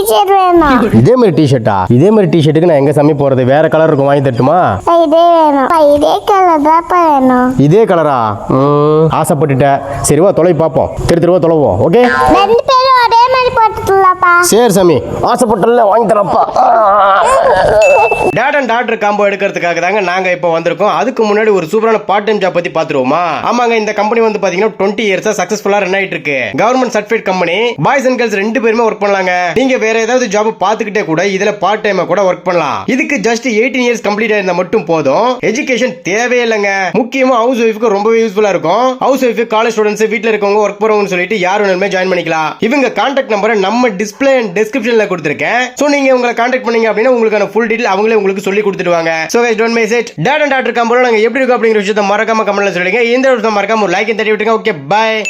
T-shirt வேணும். இதே மாதிரி டி-ஷர்ட்டா? இதே மாதிரி டி-ஷர்ட்டுக்கு நான் எங்க சாமி போறது? வேற கலர் இருக்கும், வாங்கி தட்டுமா? இதே வேணும். இதே கலர் தான் வேணும். இதே கலரா? ஆசைப்பட்டுட்ட. சரி வா தொலை பாப்போம். தெருவா தொலைவோம். ஓகே, ரெண்டு பேரும் ஒரே மாதிரி போட்டுக்கலாம்ப்பா. சரி சாமி, ஆசைப்பட்டல வாங்கி தரப்பா. டேட் அண்ட் டாக்டர் காம்போ எடுக்கிறதுக்காக தாங்க நாங்க இப்போ வந்திருக்கோம். அதுக்கு முன்னாடி ஒரு சூப்பரான பார்ட் டைம் ஜாப் பத்தி பாத்துருவோமா? ஆமாங்க, இந்த கம்பெனி வந்து பாத்தீங்கன்னா 20 இயர்ஸா சக்சஸ்ஃபுல்லா ரன் ஆயிட்டு இருக்கு. Government certified company. Boys and girls ரெண்டு பேருமே ஒர்க் பண்ணலாங்க. நீங்க வேற ஏதாவது ஜாப் பாத்துக்கிட்டே கூட இதுல பார்ட் டைமா கூட ஒர்க் பண்ணலாம். இதுக்கு ஜஸ்ட் 18 இயர்ஸ் கம்ப்ளீட் ஆயிருந்தா மட்டும் போதும். எஜுகேஷன் தேவையில்லைங்க. முக்கியமா ஹவுஸ் ஒய்ஃப்க்கு ரொம்பவே யூஸ்ஃபுல்லா இருக்கும். ஹவுஸ் ஒய்ஃப், காலேஜ் ஸ்டூடெண்ட்ஸ், வீட்ல இருக்கவங்க, ஒர்க் போறவங்கன்னு சொல்லிட்டு யார் வேணுமே ஜாயின் பண்ணிக்கலாம். இவங்க கான்டாக்ட் நம்பரை நம்ம டிஸ்பிளே அண்ட் டிஸ்கிரிப்ஷன்ல கொடுத்திருக்கேன். சோ நீங்க உங்களை கான்டாக்ட் பண்ணீங்க அப்படின்னா உங்களுக்கான ஃபுல் டீடைல் அவங்களே உங்களுக்கு சொல்லி கொடுத்துடுவாங்க. So guys, don't miss it. Dad and Daughter காம்போல நாங்க எப்படி இருக்கு அப்படிங்கிற விஷயத்தை மறக்காம கமெண்ட்ல சொல்லுங்க. இந்த வீடியோ மறக்காம ஒரு லைக் தட்டி விட்டுருங்க. Okay, by.